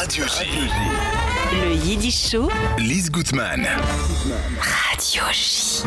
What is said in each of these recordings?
Radio J. Le Yiddish Show. Lise Gutman. Radio J.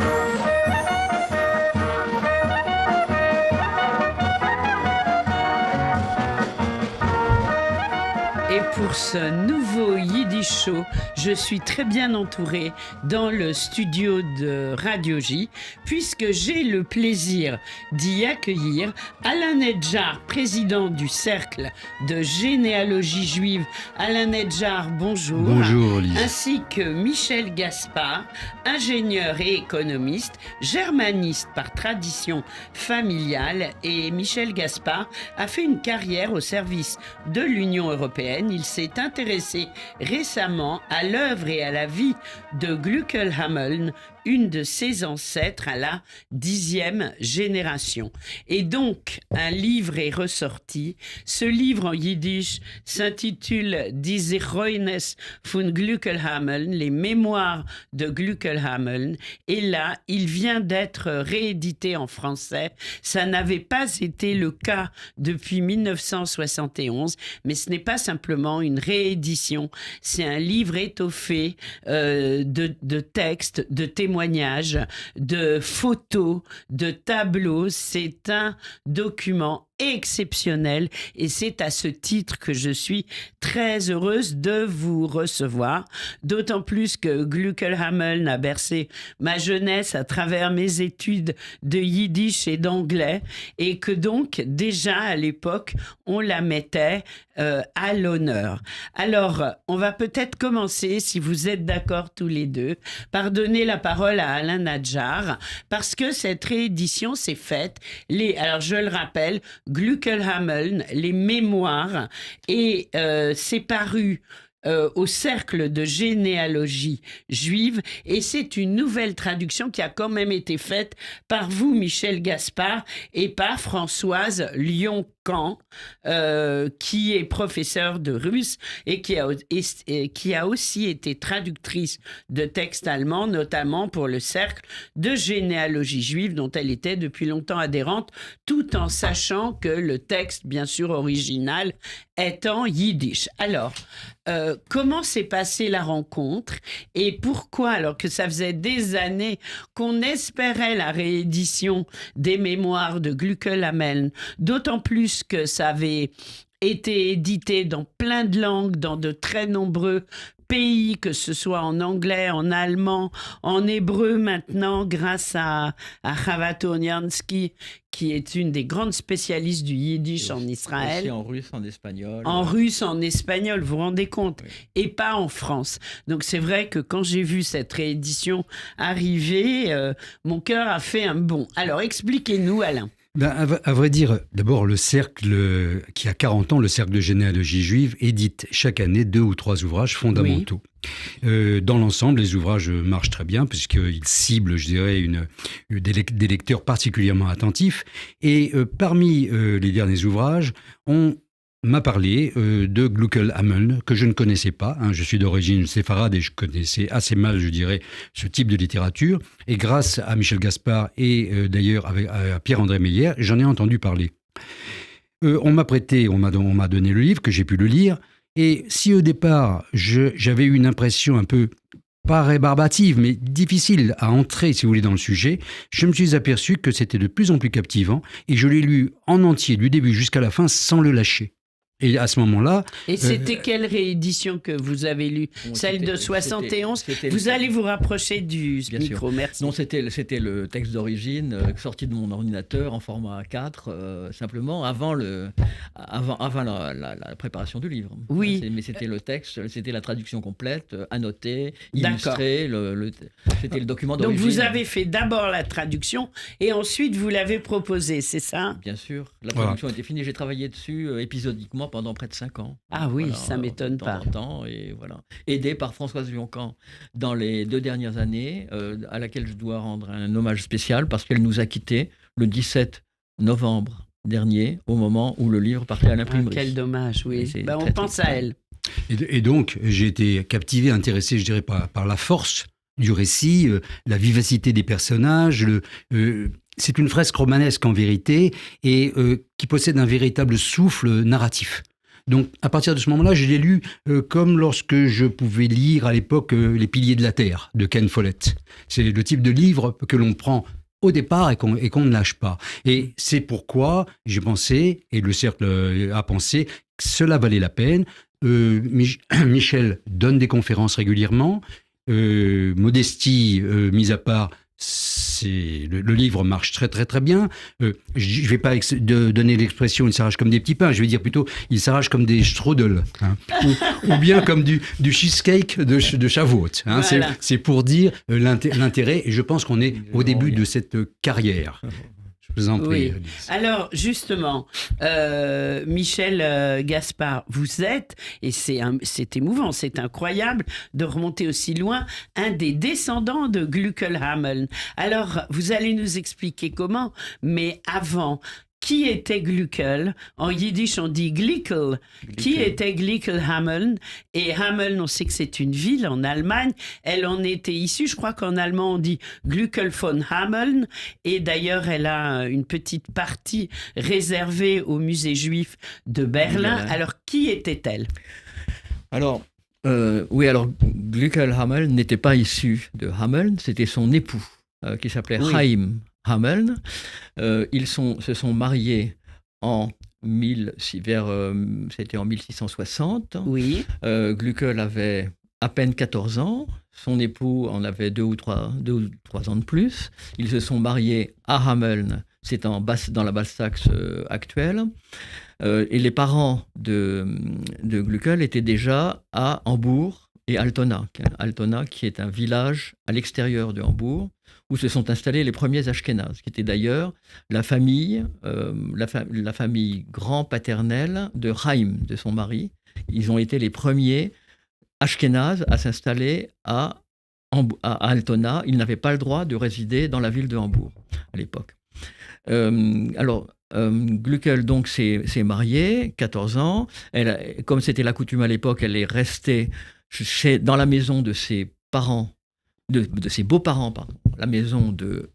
Et pour ce nouveau Yiddish Show, je suis très bien entourée dans le studio de Radio J, puisque j'ai le plaisir d'y accueillir Alain Nedjar, président du Cercle de généalogie juive. Alain Nedjar, bonjour. Bonjour, Lise. Ainsi que Michel Gaspard, ingénieur et économiste, germaniste par tradition familiale. Et Michel Gaspard a fait une carrière au service de l'Union européenne. Il s'est intéressé récemment à l'œuvre et à la vie de Glückel Hameln, une de ses ancêtres à la 10e génération. Et donc, un livre est ressorti. Ce livre en yiddish s'intitule Die Zechroines von Glückel Hameln, les mémoires de Glückel Hameln. Et là, il vient d'être réédité en français. Ça n'avait pas été le cas depuis 1971, mais ce n'est pas simplement une réédition. C'est un livre étoffé de textes, de témoignages, de photos, de tableaux. C'est un document exceptionnel et c'est à ce titre que je suis très heureuse de vous recevoir, d'autant plus que Glückel Hameln a bercé ma jeunesse à travers mes études de yiddish et d'anglais et que donc déjà à l'époque on la mettait à l'honneur. Alors on va peut-être commencer, si vous êtes d'accord tous les deux, par donner la parole à Alain Nedjar parce que cette réédition s'est faite, alors je le rappelle, Glückel Hameln, les mémoires, et c'est paru au Cercle de généalogie juive, et c'est une nouvelle traduction qui a quand même été faite par vous, Michel Gaspard, et par Françoise Lyon-Camp, qui est professeure de russe et qui a aussi été traductrice de textes allemands, notamment pour le Cercle de généalogie juive, dont elle était depuis longtemps adhérente, tout en sachant que le texte, bien sûr original, est en yiddish. Alors, comment s'est passée la rencontre et pourquoi, alors que ça faisait des années qu'on espérait la réédition des mémoires de Glückel Hameln, d'autant plus que ça avait été édité dans plein de langues, dans de très nombreux pays, que ce soit en anglais, en allemand, en hébreu maintenant, grâce à Chava Toniansky, qui est une des grandes spécialistes du yiddish en Israël. Aussi en russe, en espagnol. En russe, en espagnol, vous vous rendez compte, oui. Et pas en France. Donc c'est vrai que quand j'ai vu cette réédition arriver, mon cœur a fait un bond. Alors expliquez-nous, Alain. À vrai dire, d'abord, le cercle qui a 40 ans, le cercle de généalogie juive, édite chaque année 2 ou 3 ouvrages fondamentaux. Oui. Dans l'ensemble, les ouvrages marchent très bien puisqu'ils ciblent, je dirais, des lecteurs particulièrement attentifs. Et parmi les derniers ouvrages, on m'a parlé de Glückel Hameln, que je ne connaissais pas. Je suis d'origine séfarade et je connaissais assez mal, je dirais, ce type de littérature. Et grâce à Michel Gaspard et d'ailleurs à Pierre-André Meyer, j'en ai entendu parler. On m'a donné le livre, que j'ai pu le lire. Et si au départ, j'avais eu une impression un peu, pas rébarbative, mais difficile à entrer, si vous voulez, dans le sujet, je me suis aperçu que c'était de plus en plus captivant. Et je l'ai lu en entier, du début jusqu'à la fin, sans le lâcher. Et à ce moment-là... Et c'était quelle réédition que vous avez lue? Celle de 71? Vous allez vous rapprocher du micro, merci. Non, c'était le texte d'origine, sorti de mon ordinateur en format A4, simplement, avant la préparation du livre. Oui. Mais c'était le texte, c'était la traduction complète, annotée, illustrée, c'était le document d'origine. Donc vous avez fait d'abord la traduction, et ensuite vous l'avez proposée, c'est ça? Bien sûr. La traduction était finie, j'ai travaillé dessus épisodiquement pendant près de 5 ans. Ah oui, voilà, ça ne m'étonne pas. Et voilà. Aidé par Françoise Lyon-Camp dans les 2 dernières années, à laquelle je dois rendre un hommage spécial parce qu'elle nous a quittés le 17 novembre dernier, au moment où le livre partait à l'imprimerie. Quel dommage, oui. On pense à elle. Et donc, j'ai été captivé, intéressé, je dirais, par la force du récit, la vivacité des personnages, c'est une fresque romanesque en vérité et qui possède un véritable souffle narratif. Donc, à partir de ce moment-là, je l'ai lu comme lorsque je pouvais lire à l'époque Les Piliers de la Terre de Ken Follett. C'est le type de livre que l'on prend au départ et qu'on ne lâche pas. Et c'est pourquoi j'ai pensé, et le cercle a pensé, que cela valait la peine. Michel donne des conférences régulièrement. Modestie mise à part, le livre marche très très très bien. Je ne vais pas donner l'expression il s'arrache comme des petits pains, je vais dire plutôt il s'arrache comme des strudels, hein, ou bien comme du cheesecake de Shavuot. Hein. Voilà. C'est pour dire l'intérêt, et je pense qu'on est au début de cette carrière. Je vous en prie. Oui. Alors, justement, Michel Gaspard, vous êtes, et c'est émouvant, c'est incroyable de remonter aussi loin, un des descendants de Gluckelhameln. Alors, vous allez nous expliquer comment, mais avant, qui était Gluckel? En yiddish, on dit Glickel. Qui était Glickelhameln? Et Hameln, on sait que c'est une ville en Allemagne. Elle en était issue. Je crois qu'en allemand, on dit Gluckel von Hameln. Et d'ailleurs, elle a une petite partie réservée au musée juif de Berlin. Alors, qui était-elle? Alors, Gluckelhameln n'était pas issu de Hameln, c'était son époux, qui s'appelait Chaim Hameln. Ils se sont mariés c'était en 1660. Oui. Gluckel avait à peine 14 ans. Son époux en avait 2 ou 3 ans de plus. Ils se sont mariés à Hameln, c'est dans la Basse-Saxe actuelle. Et les parents de Gluckel étaient déjà à Hambourg et Altona. Altona, qui est un village à l'extérieur de Hambourg, où se sont installés les premiers Ashkénazes, qui était d'ailleurs la famille grand-paternelle de Chaim, de son mari. Ils ont été les premiers Ashkénazes à s'installer à Altona. Ils n'avaient pas le droit de résider dans la ville de Hambourg à l'époque. Gluckel donc s'est mariée, 14 ans. Comme c'était la coutume à l'époque, elle est restée dans la maison de ses parents, de ses beaux-parents, la maison de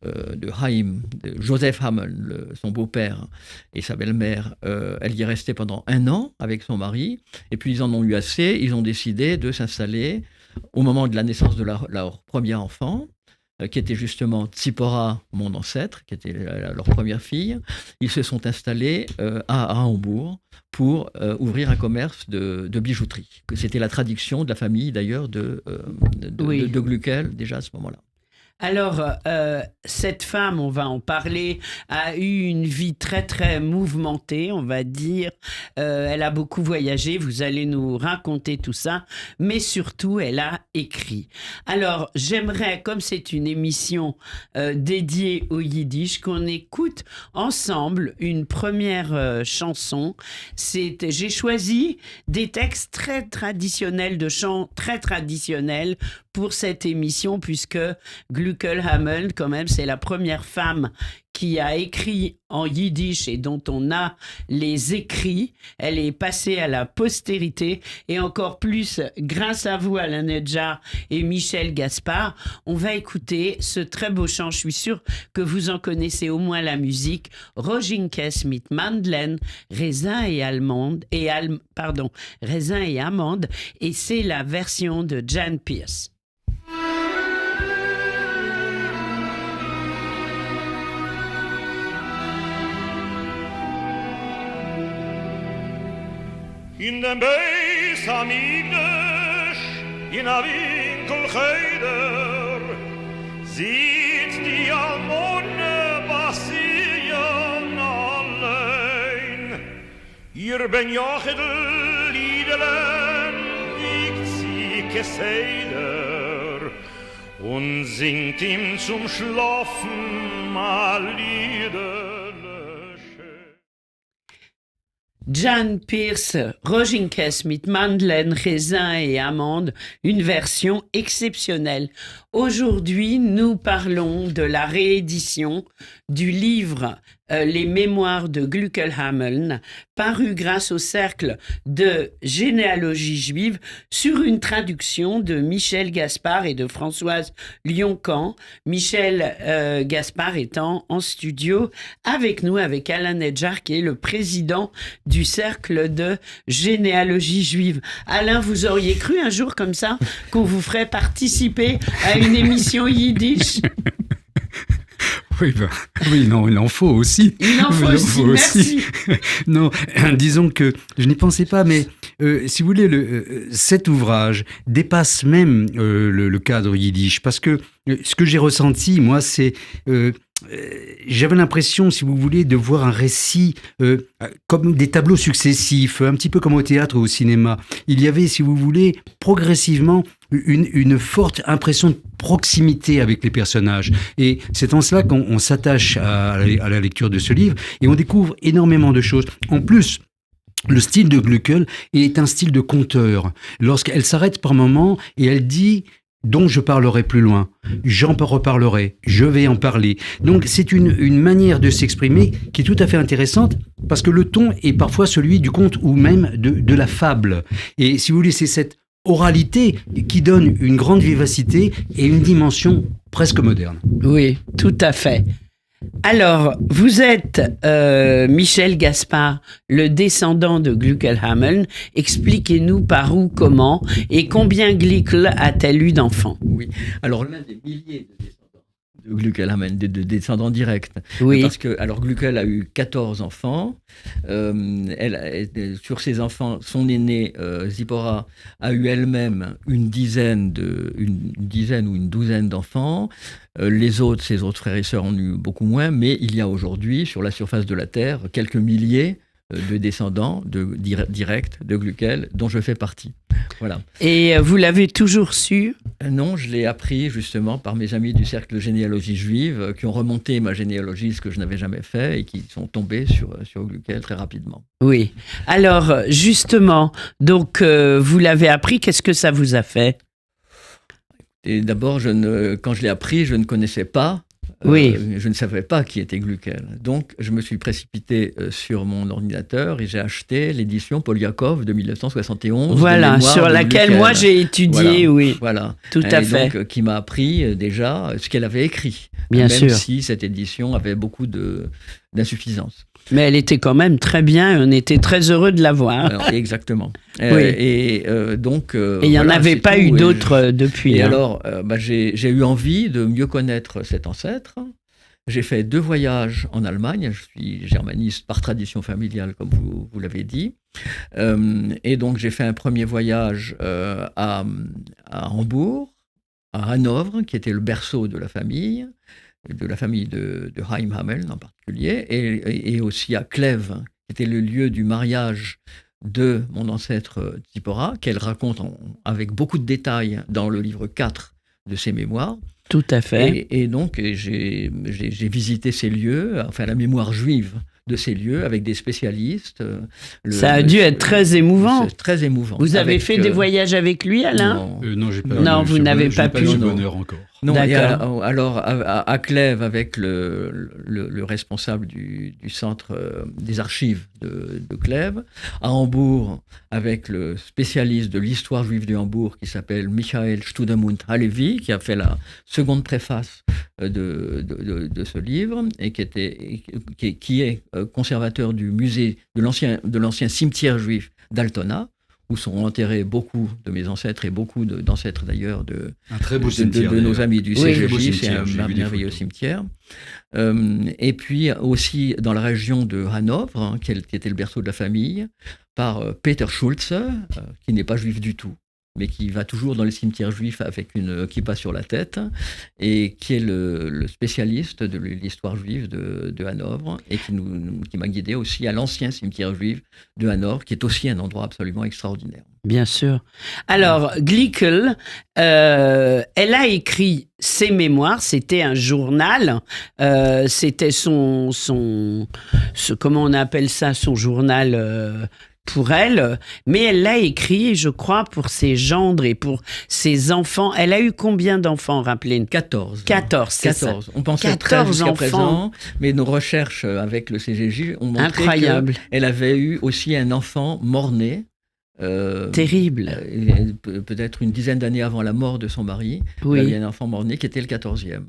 Chaim, de Joseph Hameln, son beau-père et sa belle-mère. Elle y est restée pendant 1 an avec son mari, et puis ils en ont eu assez, ils ont décidé de s'installer au moment de la naissance de leur premier enfant, qui était justement Tzipora, mon ancêtre, qui était leur première fille. Ils se sont installés à Hambourg pour ouvrir un commerce de bijouterie. C'était la tradition de la famille, d'ailleurs, de Gluckel, déjà à ce moment-là. Alors, cette femme, on va en parler, a eu une vie très très mouvementée, on va dire. Elle a beaucoup voyagé, vous allez nous raconter tout ça, mais surtout, elle a écrit. Alors, j'aimerais, comme c'est une émission dédiée au yiddish, qu'on écoute ensemble une première chanson. J'ai choisi des textes très traditionnels, de chants très traditionnels pour cette émission, puisque Gluckelhameln, quand même, c'est la première femme qui a écrit en yiddish et dont on a les écrits. Elle est passée à la postérité, et encore plus grâce à vous, Alain Nedjar et Michel Gaspard. On va écouter ce très beau chant, je suis sûre que vous en connaissez au moins la musique, Rojinkes mit Mandeln, raisin et amandes, et c'est la version de Jan Peerce. In dem Beis Hamikdash, in a Winkel Cheder, sieht die Almone Basian allein. Ihr Ben Jochidl Liedelen wiegt sie Keseder und singt ihm zum Schlafen mal Lieder. Jan Peerce, Rojinkes mit Mandeln, raisin et amandes, une version exceptionnelle. Aujourd'hui, nous parlons de la réédition du livre Les Mémoires de Gluckelhameln, paru grâce au Cercle de généalogie juive sur une traduction de Michel Gaspard et de Françoise Lyon-Camp. Michel Gaspard étant en studio avec nous, avec Alain Nedjar, qui est le président du Cercle de généalogie juive. Alain, vous auriez cru un jour comme ça qu'on vous ferait participer à une émission yiddish? Oui, non, il en faut aussi. Il en faut aussi, merci. Non, disons que je n'y pensais pas, mais si vous voulez, cet ouvrage dépasse même le cadre yiddish, parce que ce que j'ai ressenti, moi, c'est... j'avais l'impression, si vous voulez, de voir un récit comme des tableaux successifs, un petit peu comme au théâtre ou au cinéma. Il y avait, si vous voulez, progressivement une forte impression de proximité avec les personnages. Et c'est en cela qu'on s'attache à la lecture de ce livre et on découvre énormément de choses. En plus, le style de Gluckel est un style de conteur. Lorsqu'elle s'arrête par moments et elle dit... dont je parlerai plus loin, j'en reparlerai, je vais en parler. Donc c'est une manière de s'exprimer qui est tout à fait intéressante parce que le ton est parfois celui du conte ou même de la fable. Et si vous voulez, c'est cette oralité qui donne une grande vivacité et une dimension presque moderne. Oui, tout à fait. Alors, vous êtes Michel Gaspard, le descendant de Gluckelhameln. Expliquez-nous par où, comment et combien Glickel a-t-elle eu d'enfants? Oui, alors l'un des milliers de descendants de Gluckelhameln, de descendants directs. Oui. Parce que Gluckel a eu 14 enfants. Sur ses enfants, son aînée, Zipporah, a eu elle-même une dizaine ou une douzaine d'enfants. Ses autres frères et sœurs en ont eu beaucoup moins, mais il y a aujourd'hui, sur la surface de la Terre, quelques milliers de descendants directs de Gluckel, dont je fais partie. Voilà. Et vous l'avez toujours su? Non, je l'ai appris justement par mes amis du Cercle de généalogie juive qui ont remonté ma généalogie, ce que je n'avais jamais fait, et qui sont tombés sur Gluckel très rapidement. Oui. Alors, justement, donc vous l'avez appris, qu'est-ce que ça vous a fait? Et d'abord, quand je l'ai appris, je ne connaissais pas. Oui. Je ne savais pas qui était Gluckel. Donc, je me suis précipité sur mon ordinateur et j'ai acheté l'édition Poliakov de 1971. Voilà, sur laquelle moi j'ai étudié, oui. Voilà. Tout à fait. Donc, qui m'a appris déjà ce qu'elle avait écrit. Bien sûr. Même si cette édition avait beaucoup d'insuffisances. Mais elle était quand même très bien, on était très heureux de la voir. Alors, exactement. Oui. Donc, et il n'y en avait pas eu d'autres depuis. Et alors, j'ai eu envie de mieux connaître cet ancêtre. J'ai fait 2 voyages en Allemagne. Je suis germaniste par tradition familiale, comme vous l'avez dit. Et donc, j'ai fait un premier voyage à Hambourg, à Hanovre, qui était le berceau de la famille de Chaim Hameln en particulier, et aussi à Clèves, qui était le lieu du mariage de mon ancêtre Zipporah, qu'elle raconte avec beaucoup de détails dans le livre 4 de ses mémoires. Tout à fait. Et donc, j'ai visité ces lieux, enfin la mémoire juive de ces lieux, avec des spécialistes. Ça a dû être très émouvant. Très émouvant. Vous avez fait des voyages avec lui, Alain? Non, j'ai pas. Non, vous n'avez pas pu. J'ai pas eu ce bonheur encore. Non, alors à Clèves, avec le responsable du centre des archives de Clèves, à Hambourg, avec le spécialiste de l'histoire juive de Hambourg qui s'appelle Michael Studemund Halevi, qui a fait la seconde préface de ce livre et qui est conservateur du musée de l'ancien cimetière juif d'Altona, où sont enterrés beaucoup de mes ancêtres et beaucoup d'ancêtres d'ailleurs de nos amis du CGJ. C'est un merveilleux cimetière. Et puis aussi dans la région de Hanovre, qui était le berceau de la famille, par Peter Schulze, qui n'est pas juif du tout, mais qui va toujours dans les cimetières juifs avec une kippa sur la tête, et qui est le spécialiste de l'histoire juive de Hanovre, et qui m'a guidé aussi à l'ancien cimetière juif de Hanovre, qui est aussi un endroit absolument extraordinaire. Bien sûr. Alors, Glickel, elle a écrit ses mémoires, c'était un journal, c'était comment on appelle ça, son journal pour elle, mais elle l'a écrit, je crois, pour ses gendres et pour ses enfants. Elle a eu combien d'enfants, rappelez-nous? 14. 14, c'est 14. ça. On pensait 13 jusqu'à enfants. présent, mais nos recherches avec le CGJ ont montré Incroyable. qu'elle avait eu aussi un enfant mort-né. Terrible. Peut-être une dizaine d'années avant la mort de son mari. Oui. Il y a un enfant mort-né qui était le 14e,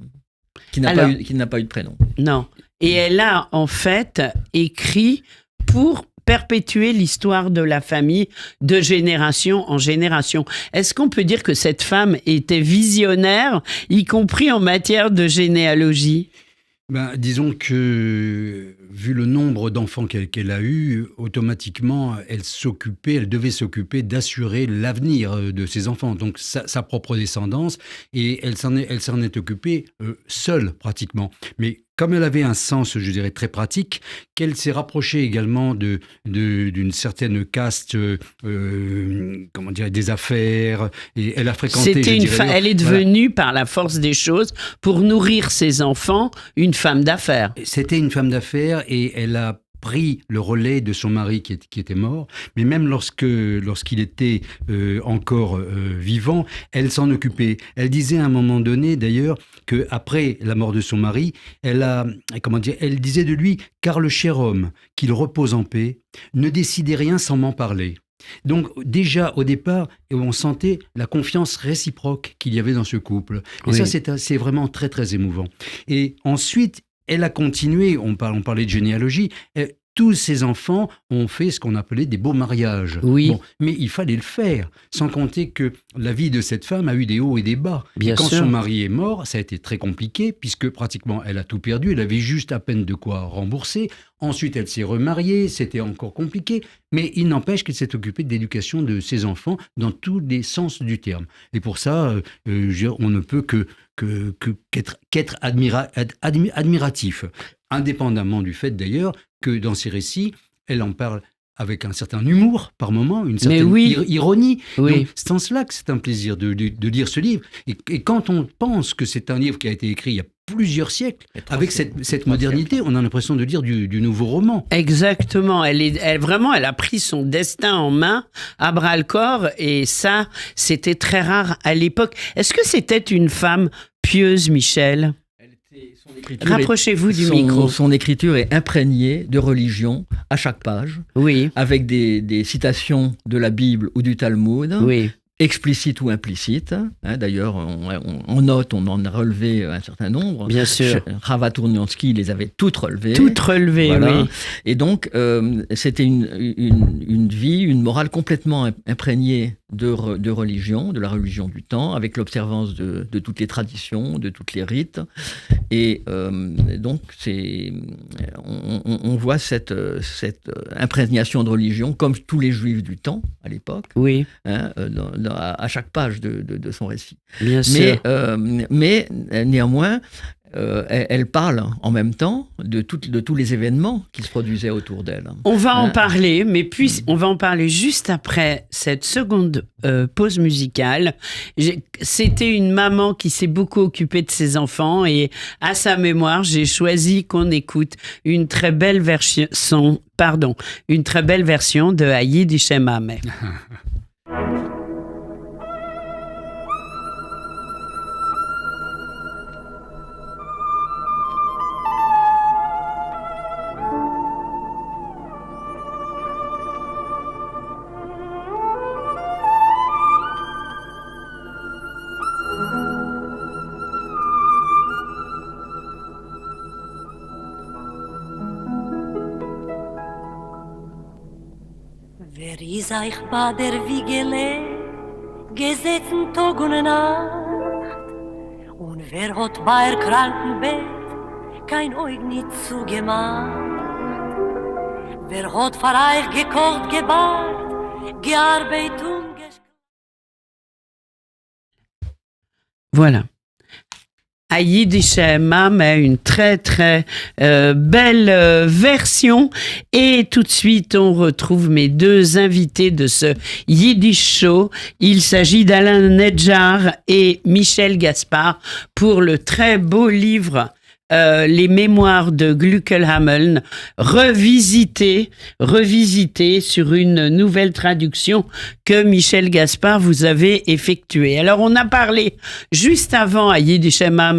qui n'a pas eu de prénom. Non. Et elle a en fait écrit pour perpétuer l'histoire de la famille de génération en génération. Est-ce qu'on peut dire que cette femme était visionnaire, y compris en matière de généalogie? Disons que, vu le nombre d'enfants qu'elle a eu, automatiquement, elle devait s'occuper d'assurer l'avenir de ses enfants, donc sa propre descendance, et elle s'en est occupée seule, pratiquement. Mais comme elle avait un sens, je dirais, très pratique, qu'elle s'est rapprochée également d'une certaine caste, des affaires, et elle a fréquenté... Elle est devenue, par la force des choses, pour nourrir ses enfants, une femme d'affaires. C'était une femme d'affaires, et elle a pris le relais de son mari qui était mort, mais même lorsqu'il était encore vivant, elle s'en occupait. Elle disait à un moment donné, d'ailleurs, qu'après la mort de son mari, elle disait de lui « Car le cher homme, qu'il repose en paix, ne décidait rien sans m'en parler ». Donc déjà, au départ, on sentait la confiance réciproque qu'il y avait dans ce couple. Et oui. Ça, c'est vraiment très, très émouvant. Et ensuite, elle a continué, on parlait de généalogie, tous ses enfants ont fait ce qu'on appelait des beaux mariages. Oui. Mais il fallait le faire, sans compter que la vie de cette femme a eu des hauts et des bas. Bien et quand sûr. son mari est mort, ça a été très compliqué, puisque pratiquement elle a tout perdu, elle avait juste à peine de quoi rembourser. Ensuite, elle s'est remariée, c'était encore compliqué, mais il n'empêche qu'elle s'est occupée de l'éducation de ses enfants dans tous les sens du terme. Et pour ça, on ne peut qu'être admiratif, indépendamment du fait d'ailleurs que dans ses récits, elle en parle avec un certain humour par moment, une certaine ironie. Oui. Donc c'est en cela que c'est un plaisir de lire ce livre. Et quand on pense que c'est un livre qui a été écrit il y a plusieurs siècles, avec cette modernité, on a l'impression de lire du nouveau roman. Exactement. Elle a pris son destin en main à bras-le-corps, et ça, c'était très rare à l'époque. Est-ce que c'était une femme pieuse, Michel ? Rapprochez-vous du micro. Son écriture est imprégnée de religion à chaque page, oui. avec des citations de la Bible ou du Talmud, oui. explicites ou implicites. D'ailleurs, en note, on en a relevé un certain nombre. Bien sûr. Rava Tourniansky les avait toutes relevées. Toutes relevées, voilà. Oui. Et donc, c'était une vie, une morale complètement imprégnée de religion, de la religion du temps, avec l'observance de toutes les traditions, de toutes les rites. Et donc, on voit cette imprégnation de religion, comme tous les juifs du temps, à l'époque, oui. À chaque page de son récit. Bien sûr. Mais néanmoins, elle parle en même temps de tous les événements qui se produisaient autour d'elle. On va en parler, mais puis on va en parler juste après cette seconde pause musicale. C'était une maman qui s'est beaucoup occupée de ses enfants, et à sa mémoire, j'ai choisi qu'on écoute une très belle version de Hayid Hishem Hameh. Wer is euch bei der Wiegele gesetzen Tag und Nacht, und wer hat bei ihr Krankenbett kein Auge nicht zugemacht? Wer hat für euch gekocht, gebart, gearbeitet und Voilà. Hayid Hishem Hameh, une très très belle version. Et tout de suite, on retrouve mes deux invités de ce Yiddish Show. Il s'agit d'Alain Nedjar et Michel Gaspard pour le très beau livre les mémoires de Gluckelhameln revisitées sur une nouvelle traduction que Michel Gaspard vous avez effectuée. Alors, on a parlé juste avant à Yiddish Emma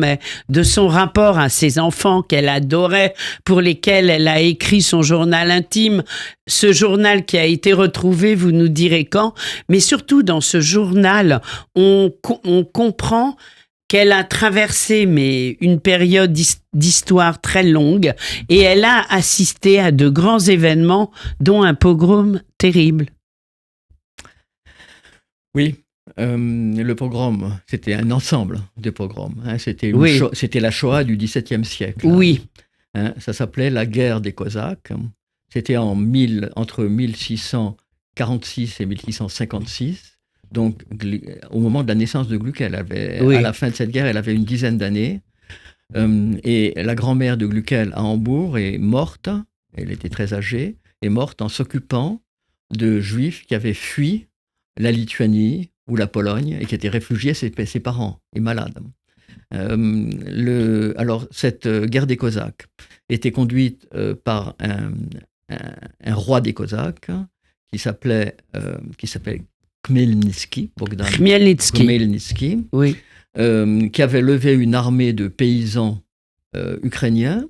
de son rapport à ses enfants qu'elle adorait, pour lesquels elle a écrit son journal intime. Ce journal qui a été retrouvé, vous nous direz quand, mais surtout dans ce journal, on comprend qu'elle a traversé une période d'histoire très longue et elle a assisté à de grands événements, dont un pogrom terrible. Oui, le pogrom, c'était un ensemble de pogroms. C'était la Shoah du XVIIe siècle. Oui. Ça s'appelait la guerre des Cosaques. C'était entre 1646 et 1656. Donc, au moment de la naissance de Gluckel, à la fin de cette guerre, elle avait une dizaine d'années. Et la grand-mère de Gluckel à Hambourg est morte, elle était très âgée, est morte en s'occupant de juifs qui avaient fui la Lituanie ou la Pologne et qui étaient réfugiés, ses parents, et malades. Alors, cette guerre des Cosaques était conduite par un roi des Cosaques qui s'appelait Khmelnytsky, Bogdan Khmelnytsky, oui. Qui avait levé une armée de paysans ukrainiens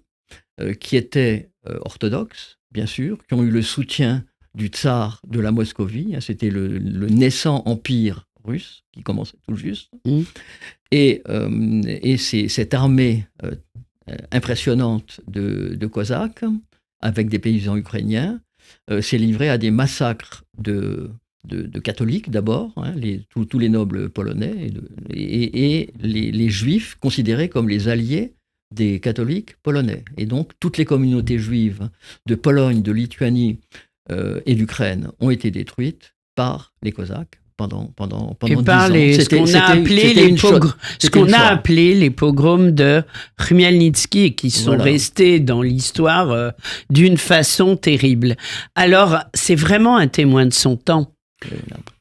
qui étaient orthodoxes, bien sûr, qui ont eu le soutien du tsar de la Moscovie. C'était le naissant empire russe qui commençait tout juste. Et cette armée impressionnante de Cosaques, avec des paysans ukrainiens, s'est livrée à des massacres de catholiques d'abord, tous les nobles polonais, et les juifs considérés comme les alliés des catholiques polonais. Et donc, toutes les communautés juives de Pologne, de Lituanie et d'Ukraine ont été détruites par les Cosaques pendant 10 ans. Ce qu'on a appelé les pogroms de Khmelnytsky, qui sont restés dans l'histoire d'une façon terrible. Alors, c'est vraiment un témoin de son temps.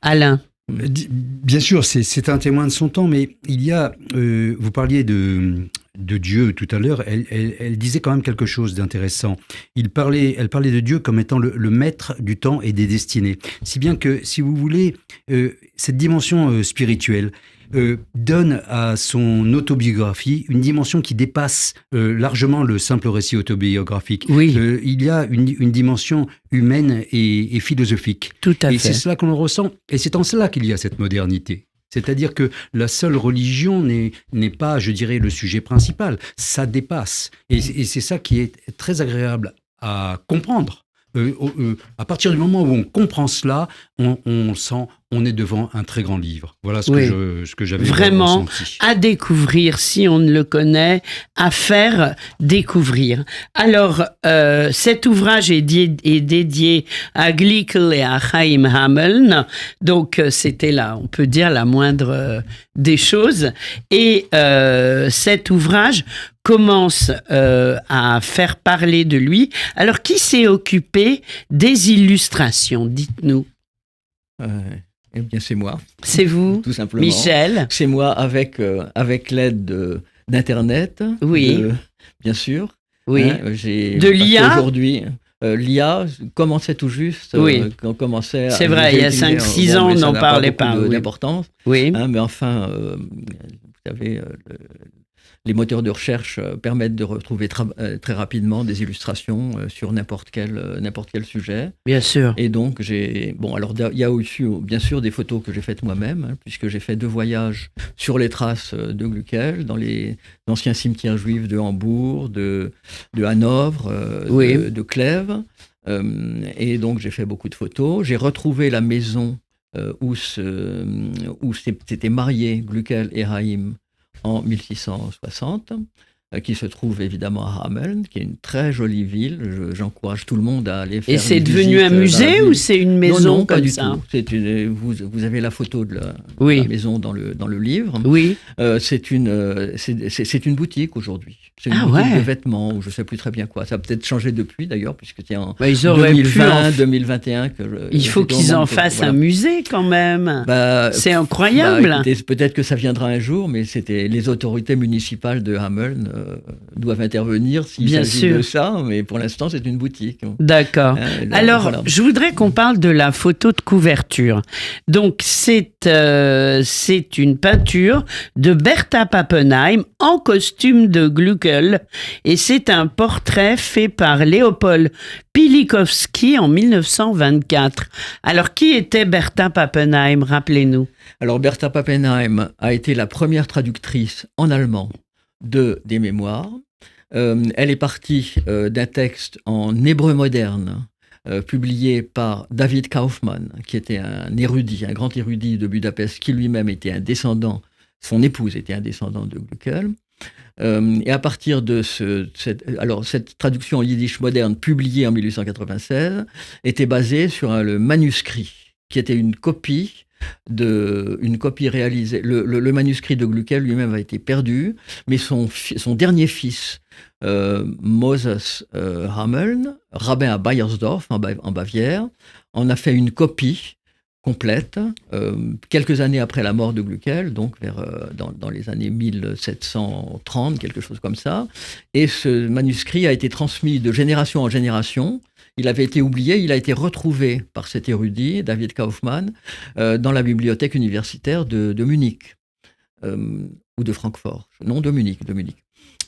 Alain. Bien sûr, c'est un témoin de son temps, mais il y a, vous parliez de Dieu tout à l'heure, elle disait quand même quelque chose d'intéressant. Elle parlait de Dieu comme étant le maître du temps et des destinées. Si bien que, si vous voulez, cette dimension spirituelle donne à son autobiographie une dimension qui dépasse largement le simple récit autobiographique. Oui. Il y a une dimension humaine et philosophique. Tout à fait. Et c'est cela qu'on ressent. Et c'est en cela qu'il y a cette modernité. C'est-à-dire que la seule religion n'est pas, je dirais, le sujet principal. Ça dépasse. Et c'est ça qui est très agréable à comprendre. À partir du moment où on comprend cela, on est devant un très grand livre. Voilà ce que j'avais vraiment ressenti. À découvrir si on ne le connaît, à faire découvrir. Alors, cet ouvrage est dédié à Gluckel et à Chaim Hameln. Donc, c'était là, on peut dire, la moindre des choses. Et cet ouvrage commence à faire parler de lui. Alors, qui s'est occupé des illustrations? Dites-nous. Eh bien, c'est moi. C'est vous, tout simplement. Michel. C'est moi avec l'aide d'Internet. Oui. Bien sûr. Oui. De l'IA. Aujourd'hui, l'IA commençait tout juste. On commençait. C'est vrai, il y a 5-6 ans, on n'en parlait pas. D'importance. Oui. Mais enfin, vous savez. Les moteurs de recherche permettent de retrouver très rapidement des illustrations sur n'importe quel sujet. Bien sûr. Et donc, il y a aussi, bien sûr, des photos que j'ai faites moi-même, puisque j'ai fait 2 voyages sur les traces de Gluckel, dans les anciens cimetières juifs de Hambourg, de Hanovre, de Clèves. Et donc, j'ai fait beaucoup de photos. J'ai retrouvé la maison où s'étaient mariés Gluckel et Haïm en 1660, qui se trouve évidemment à Hameln, qui est une très jolie ville. J'encourage tout le monde à aller faire. Et c'est devenu un musée ou c'est une maison non, pas comme du ça? Tout. Vous avez la photo de la maison dans le livre. Oui. C'est une boutique aujourd'hui. C'est une boutique de vêtements, ou je ne sais plus très bien quoi. Ça a peut-être changé depuis, d'ailleurs, puisque c'est en 2020, Il faut qu'ils en fassent un musée, quand même. C'est incroyable. Écoutez, peut-être que ça viendra un jour, mais les autorités municipales de Hameln doivent intervenir s'il s'agit de ça, mais pour l'instant, c'est une boutique. D'accord. Alors, je voudrais qu'on parle de la photo de couverture. Donc, c'est une peinture de Bertha Pappenheim en costume de Glückel, et c'est un portrait fait par Léopold Pilikowski en 1924. Alors, qui était Bertha Pappenheim? Rappelez-nous. Alors, Bertha Pappenheim a été la première traductrice en allemand des mémoires. Elle est partie d'un texte en hébreu moderne publié par David Kaufmann, qui était un érudit, un grand érudit de Budapest, qui lui-même était un descendant, son épouse était un descendant de Glückel. Et à partir de cette traduction en yiddish moderne publiée en 1896 était basée sur le manuscrit, qui était une copie réalisée. Le manuscrit de Glückel lui-même a été perdu, mais son dernier fils, Moses Hameln, rabbin à Bayersdorf, en Bavière, en a fait une copie complète, quelques années après la mort de Glückel, donc dans les années 1730, quelque chose comme ça. Et ce manuscrit a été transmis de génération en génération. Il avait été oublié, il a été retrouvé par cet érudit, David Kaufmann, dans la bibliothèque universitaire de Munich, ou de Francfort, non, de Munich.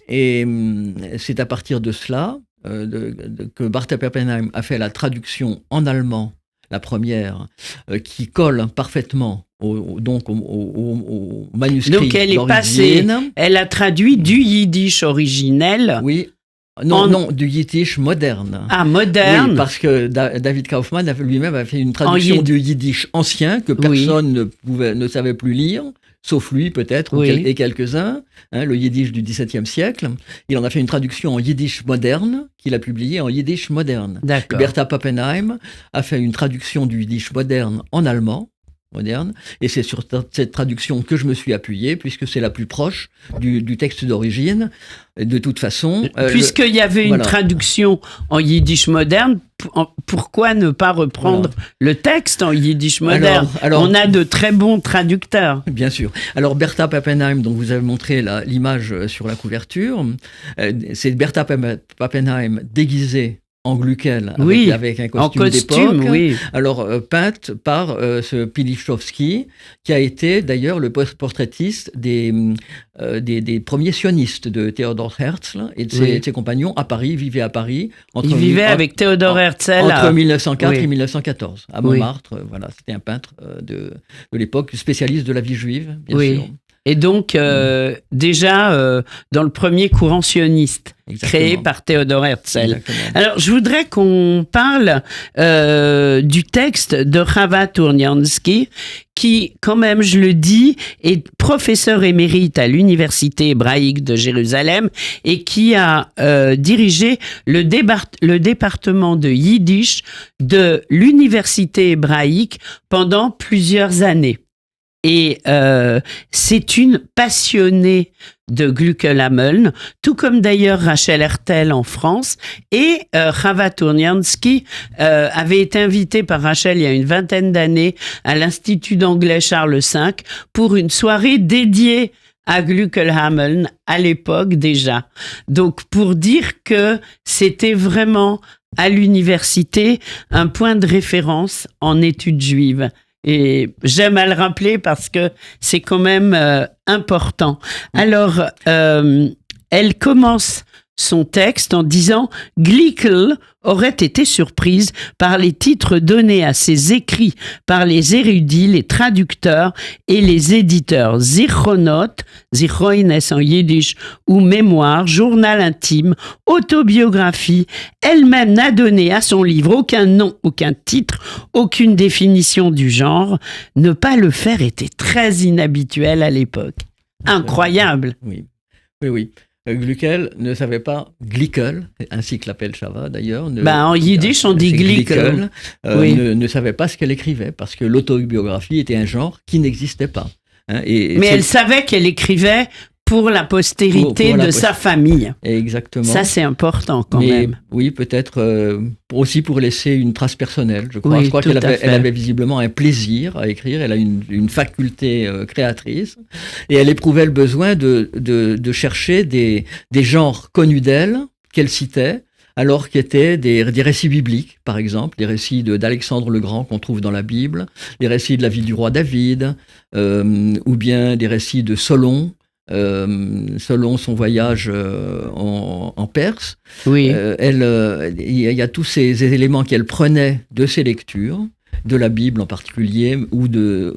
Et c'est à partir de cela que Bertha Pappenheim a fait la traduction en allemand, la première, qui colle parfaitement au manuscrit d'origine. Donc elle est passée, elle a traduit du yiddish originel. Oui. Non, du yiddish moderne. Ah, moderne. Oui, parce que David Kaufmann lui-même a fait une traduction du yiddish ancien que personne ne savait plus lire, sauf lui peut-être, et quelques-uns, le yiddish du XVIIe siècle. Il en a fait une traduction en yiddish moderne, qu'il a publiée en yiddish moderne. D'accord. Bertha Pappenheim a fait une traduction du yiddish moderne en allemand, moderne, et c'est sur cette traduction que je me suis appuyé, puisque c'est la plus proche du texte d'origine. De toute façon... Puisqu'il y avait une traduction en yiddish moderne, pourquoi ne pas reprendre le texte en yiddish moderne? On a de très bons traducteurs. Bien sûr. Alors, Bertha Pappenheim, dont vous avez montré l'image sur la couverture, c'est Bertha Pappenheim déguisée en Glückel, avec un costume d'époque. Oui. Alors, peinte par ce Pilikowski, qui a été d'ailleurs le portraitiste des premiers sionistes de Theodor Herzl et de ses compagnons à Paris, vivaient à Paris. Il vivait avec Theodor Herzl entre 1904 et 1914, à Montmartre. Voilà, c'était un peintre de l'époque, spécialiste de la vie juive, bien sûr. Et donc, déjà, dans le premier courant sioniste, créé par Theodor Herzl. Exactement. Alors, je voudrais qu'on parle du texte de Chava Turniansky, qui, quand même, je le dis, est professeur émérite à l'Université hébraïque de Jérusalem et qui a dirigé le département de Yiddish de l'Université hébraïque pendant plusieurs années. Et c'est une passionnée de Glückel-Hameln, tout comme d'ailleurs Rachel Hertel en France. Et Chava Turniansky avait été invité par Rachel il y a une vingtaine d'années à l'Institut d'anglais Charles V pour une soirée dédiée à Glückel-Hameln à l'époque déjà. Donc pour dire que c'était vraiment à l'université un point de référence en études juives. Et j'aime à le rappeler parce que c'est quand même important. Alors, elle commence son texte en disant « Glückel aurait été surprise par les titres donnés à ses écrits par les érudits, les traducteurs et les éditeurs. Zichronot, Zichroines en yiddish, ou mémoire, journal intime, autobiographie. Elle-même n'a donné à son livre aucun nom, aucun titre, aucune définition du genre. Ne pas le faire était très inhabituel à l'époque. » Incroyable. Oui. Glückel ne savait pas Glückel, ainsi que l'appelle Chava d'ailleurs. En yiddish, on dit Glückel. Ne savait pas ce qu'elle écrivait, parce que l'autobiographie était un genre qui n'existait pas. Mais elle savait qu'elle écrivait pour la postérité Pour la de sa famille. Exactement. Ça, c'est important quand Mais, même. Oui, peut-être aussi pour laisser une trace personnelle, je crois. Oui, Je crois tout qu'elle à avait, fait. elle avait visiblement un plaisir à écrire, elle a une faculté créatrice, et elle éprouvait le besoin de chercher des genres connus d'elle, qu'elle citait, alors qui étaient des récits bibliques, par exemple, des récits d'Alexandre le Grand qu'on trouve dans la Bible, les récits de la vie du roi David, ou bien des récits de Solon, selon son voyage en Perse. Oui. Il y a tous ces éléments qu'elle prenait de ses lectures, de la Bible en particulier, ou de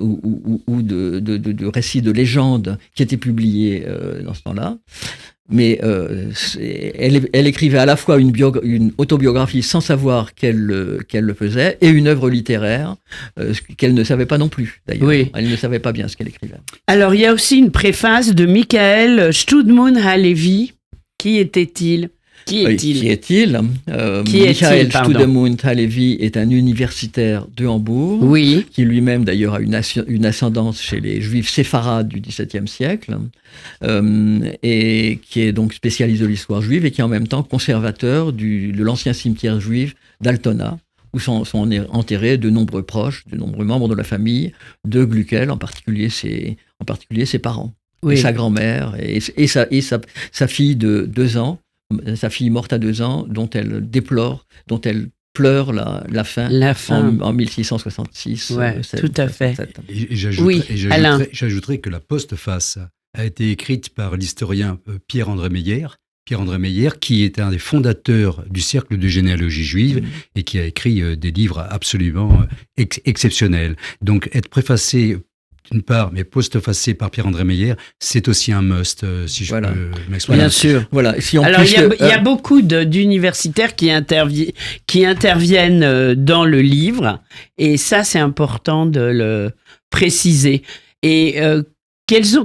récits de légendes qui étaient publiés dans ce temps-là. Mais elle écrivait à la fois une autobiographie sans savoir qu'elle le faisait, et une œuvre littéraire qu'elle ne savait pas non plus, d'ailleurs. Oui. Elle ne savait pas bien ce qu'elle écrivait. Alors, il y a aussi une préface de Michael Studmund Halevi. Qui était-il ? Qui est-il, Michael pardon. Studmund Halevi est un universitaire de Hambourg, Oui. qui lui-même d'ailleurs a une ascendance chez les juifs séfarades du XVIIe siècle, et qui est donc spécialiste de l'histoire juive, et qui est en même temps conservateur de l'ancien cimetière juif d'Altona, où sont enterrés de nombreux proches, de nombreux membres de la famille de Gluckel, en particulier ses parents, Oui. et sa grand-mère, et sa fille de 2 ans, sa fille morte à 2 ans, dont elle pleure la fin, La fin. en 1666. Ouais, tout à fait. Et Oui, Alain. j'ajouterais que la postface a été écrite par l'historien Pierre-André Meyer. Pierre-André Meyer, qui est un des fondateurs du Cercle de généalogie juive et qui a écrit des livres absolument exceptionnels. Donc, être préfacé d'une part, mais postfacé par Pierre-André Meyer, c'est aussi un must, si je Voilà. peux m'exprimer. Bien sûr. Voilà. Si Alors, il y a beaucoup d'universitaires qui interviennent dans le livre, et ça, c'est important de le préciser. Et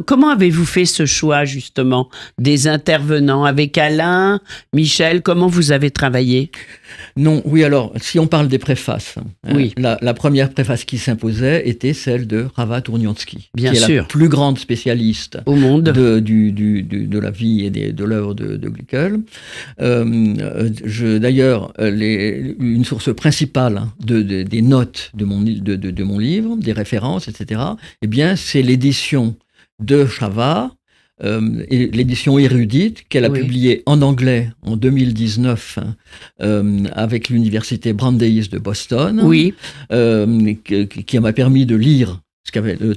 comment avez-vous fait ce choix, justement, des intervenants avec Alain, Michel? Comment vous avez travaillé? Non, oui, alors, si on parle des préfaces, Oui. La première préface qui s'imposait était celle de Rava Tourniansky, Bien qui est sûr. la plus grande spécialiste Au monde. de la vie et de l'œuvre de Gluckel. D'ailleurs, une source principale des notes de mon livre, des références, etc., eh bien, c'est l'édition de Chava, et l'édition érudite qu'elle a publiée en anglais en 2019 avec l'université Brandeis de Boston, qui m'a permis de lire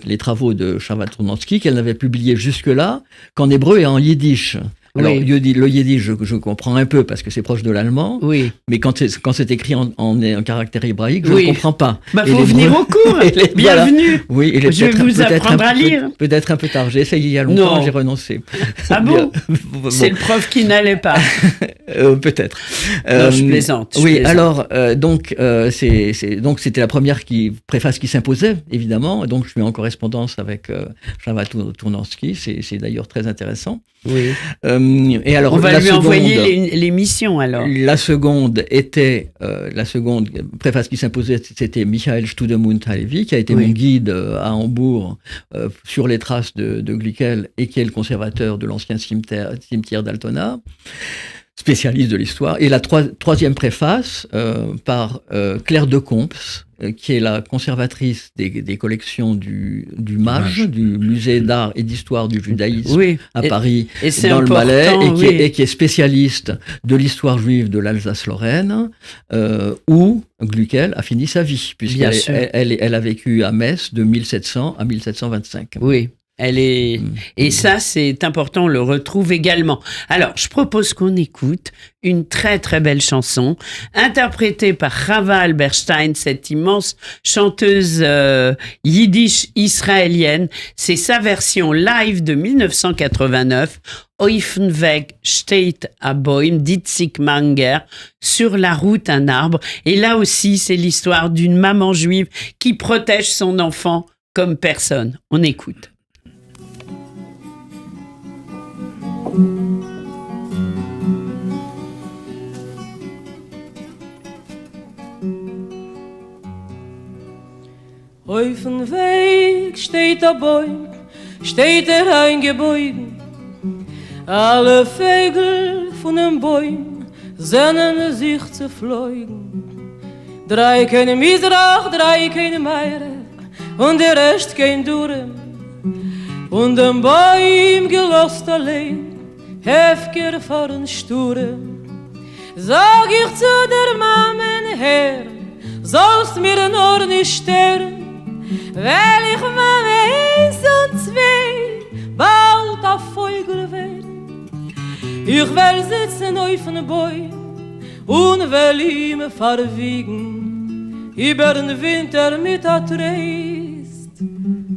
les travaux de Chava Tournansky, qu'elle n'avait publié jusque-là qu'en hébreu et en yiddish. Alors, le yiddish, je comprends un peu parce que c'est proche de l'allemand, mais quand c'est écrit en caractère hébraïque, je ne comprends pas. Il faut venir au cours. Bienvenue. Oui, je vais vous apprendre à lire. Peut-être un peu tard. J'ai essayé il y a longtemps, j'ai renoncé. Ah bon? C'est le prof qui n'allait pas. Peut-être. Non, je plaisante. Alors, c'était la première préface qui s'imposait, évidemment. Donc, je suis en correspondance avec Chava Tournansky. C'est d'ailleurs très intéressant. Oui. Et alors, on va lui envoyer l'émission alors. La seconde préface qui s'imposait, c'était Michael Studmund Halevi, qui a été mon guide à Hambourg sur les traces de Gluckel, et qui est le conservateur de l'ancien cimetière d'Altona, spécialiste de l'histoire. Et la troisième préface par Claire de Comps, qui est la conservatrice des collections du MAJ, du Musée d'art et d'histoire du judaïsme à Paris, dans le Valais, et qui est spécialiste de l'histoire juive de l'Alsace-Lorraine, où Gluckel a fini sa vie, puisqu'elle a vécu à Metz de 1700 à 1725. Oui. Et ça, c'est important, on le retrouve également. Alors, je propose qu'on écoute une très très belle chanson, interprétée par Chava Alberstein, cette immense chanteuse yiddish israélienne. C'est sa version live de 1989, Aufenweg steht ein Baum, d'Itzik Manger, sur la route un arbre. Et là aussi, c'est l'histoire d'une maman juive qui protège son enfant comme personne. On écoute. Auf dem Weg steht ein Baum, steht eingebeugt, Alle Vögel von den Bäumen sehnen sich zu fliegen. 3 können Misrach, 3 können Meire und der Rest kein Durem. Und den Baum gelost allein, heftiger fahren Sturm. Sag ich zu der Mammen her, sollst mir nur nicht sterben, weil ich Mama 1 und 2 bald auf Vögel werd. Ich will sitzen auf den Bäumen und will ihm verwiegen über den Winter mit der Trist,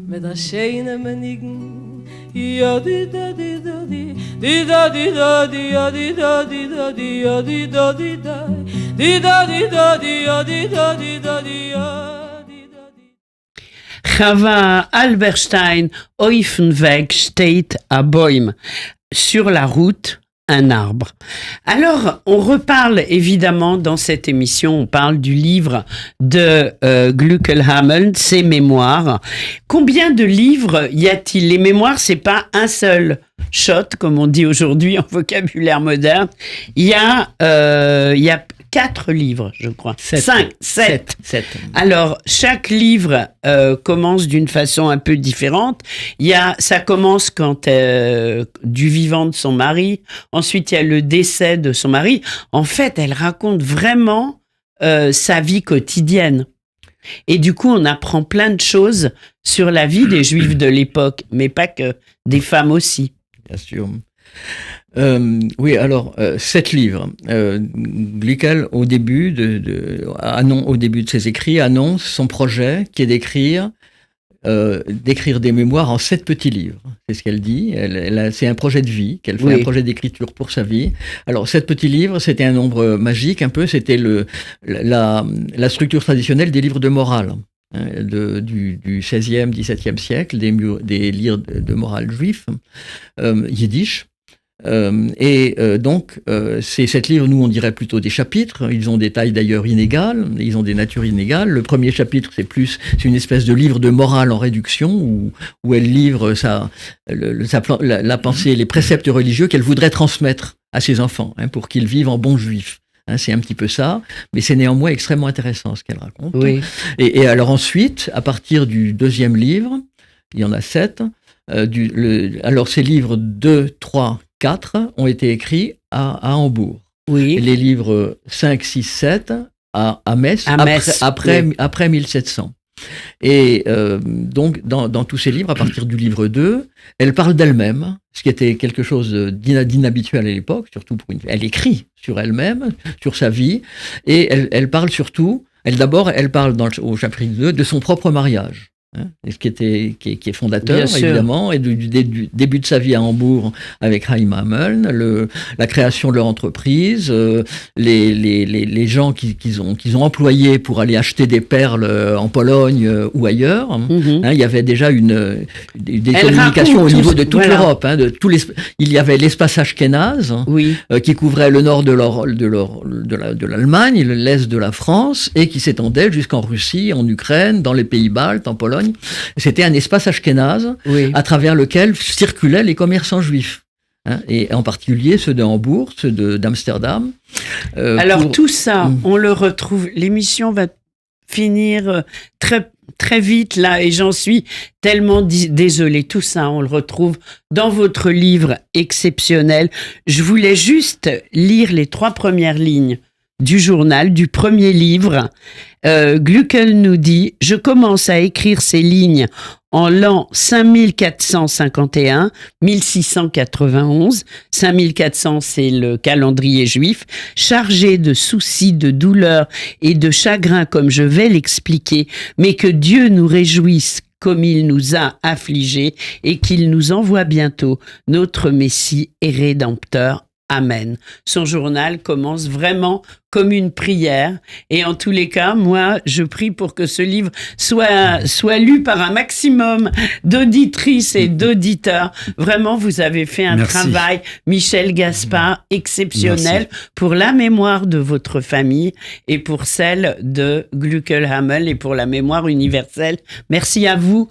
mit der schönen Menigen. Ja, di da di da di, di da di da di, ja di da di da di, ja di da di da, di da di da di, ja di da di da di, ja di da di. Chava Alberstein, Oifenweg steht à Bäume. Sur la route, un arbre. Alors, on reparle évidemment dans cette émission, on parle du livre de Glückelhamel, ses mémoires. Combien de livres y a-t-il? Les mémoires, c'est pas un seul shot, comme on dit aujourd'hui en vocabulaire moderne. Il y a 4 livres, je crois. 7. Alors, chaque livre commence d'une façon un peu différente. Ça commence quand du vivant de son mari. Ensuite, il y a le décès de son mari. En fait, elle raconte vraiment sa vie quotidienne. Et du coup, on apprend plein de choses sur la vie des Juifs de l'époque, mais pas que, des femmes aussi. Bien sûr. Oui, alors 7 livres. Glückel, au début au début de ses écrits, annonce son projet qui est d'écrire des mémoires en 7 petits livres. C'est ce qu'elle dit. C'est un projet de vie qu'elle fait, oui. Un projet d'écriture pour sa vie. Alors 7 petits livres, c'était un nombre magique un peu. C'était la structure traditionnelle des livres de morale. Du 16e, 17e siècle, des livres de morale juifs, yiddish. Donc, ces 7 livres, nous, on dirait plutôt des chapitres. Ils ont des tailles d'ailleurs inégales, ils ont des natures inégales. Le premier chapitre, c'est une espèce de livre de morale en réduction, où elle livre la pensée, les préceptes religieux qu'elle voudrait transmettre à ses enfants, pour qu'ils vivent en bons juifs. C'est un petit peu ça, mais c'est néanmoins extrêmement intéressant ce qu'elle raconte. Oui. Et alors ensuite, à partir du 2e livre, il y en a 7, alors ces livres 2, 3, 4 ont été écrits à Hambourg. Oui. Les livres 5, 6, 7 à Metz, après 1700. Et donc, dans tous ces livres, à partir du livre 2, elle parle d'elle-même, ce qui était quelque chose d'inhabituel à l'époque, surtout elle écrit sur elle-même, sur sa vie, et elle parle surtout, elle parle au chapitre 2 de son propre mariage. Ce qui est fondateur, bien évidemment, et du début de sa vie à Hambourg avec Chaim Hamel, la création de leur entreprise, les gens qu'ils ont employés pour aller acheter des perles en Pologne ou ailleurs. Il y avait déjà des communications au niveau de toute l'Europe. Il y avait l'espace ashkénaze, qui couvrait le nord de l'Allemagne, l'est de la France, et qui s'étendait jusqu'en Russie, en Ukraine, dans les pays baltes, en Pologne. C'était un espace ashkénaze à travers lequel circulaient les commerçants juifs. Et en particulier ceux de Hambourg, ceux d'Amsterdam. Alors tout ça, on le retrouve. L'émission va finir très, très vite là, et j'en suis tellement désolée. Tout ça, on le retrouve dans votre livre exceptionnel. Je voulais juste lire les 3 premières lignes du journal, du premier livre. Glückel nous dit « Je commence à écrire ces lignes en l'an 5451, 1691. 5400, c'est le calendrier juif. Chargé de soucis, de douleurs et de chagrins, comme je vais l'expliquer, mais que Dieu nous réjouisse comme il nous a affligés et qu'il nous envoie bientôt notre Messie et Rédempteur. Amen. » Son journal commence vraiment comme une prière. Et en tous les cas, moi, je prie pour que ce livre soit lu par un maximum d'auditrices et d'auditeurs. Vraiment, vous avez fait un travail, Michel Gaspard, exceptionnel pour la mémoire de votre famille et pour celle de Glückelhamel et pour la mémoire universelle. Merci à vous.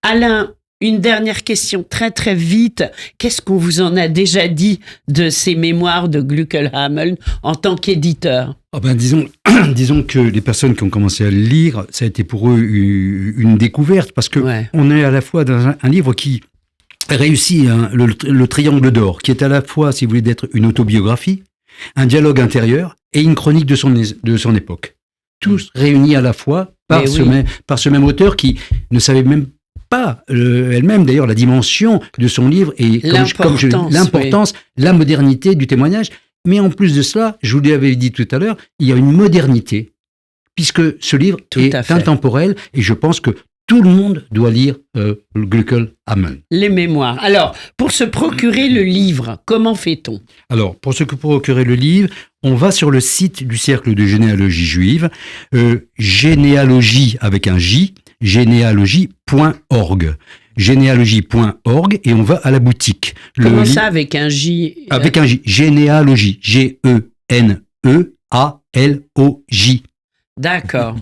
Alain, Une dernière question très très vite. Qu'est-ce qu'on vous en a déjà dit de ces mémoires de Gluckelhameln en tant qu'éditeur? Disons que les personnes qui ont commencé à le lire, ça a été pour eux une découverte, parce que on est à la fois dans un livre qui réussit le triangle d'or, qui est à la fois, si vous voulez, d'être une autobiographie, un dialogue intérieur et une chronique de son époque. Tous réunis à la fois par ce même auteur qui ne savait même pas elle-même d'ailleurs la dimension de son livre et l'importance, la modernité du témoignage. Mais en plus de cela, je vous l'avais dit tout à l'heure, il y a une modernité, puisque ce livre est intemporel, et je pense que tout le monde doit lire Gluckelhameln. Les mémoires. Alors, pour se procurer le livre, comment fait-on? Alors, pour se procurer le livre, on va sur le site du Cercle de généalogie juive, généalogie avec un J, généalogie.org. Généalogie.org, et on va à la boutique. Comment ça avec un J? Avec un J. Généalogie. G-E-N-E-A-L-O-J. D'accord.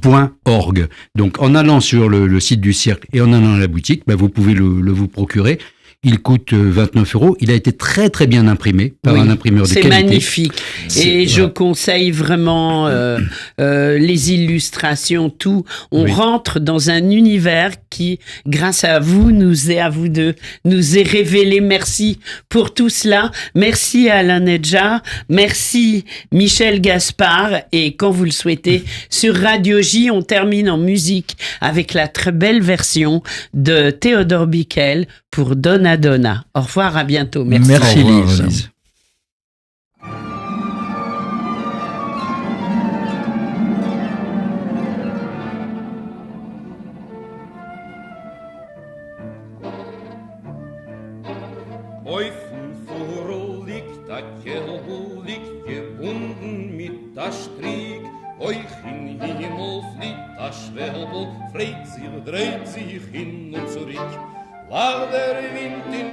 .org. Donc, en allant sur le site du Cercle et en allant à la boutique, vous pouvez le vous procurer. Il coûte 29 €. Il a été très très bien imprimé par un imprimeur de qualité. C'est magnifique. Et je conseille vraiment les illustrations, tout. On rentre dans un univers qui, grâce à vous, nous est révélé. Merci pour tout cela. Merci Alain Nedjar. Merci Michel Gaspard. Et quand vous le souhaitez, sur Radio J, on termine en musique avec la très belle version de Théodore Bickel pour Donna Donna. Au revoir, à bientôt. Merci. Merci Lise. Häufen Furl liegt, a Kelbel liegt, gebunden mit a Strick. Euch in Himmel fliegt a Schwelbel, freit sich, dreht sich hin und zurück. Lag der Wind in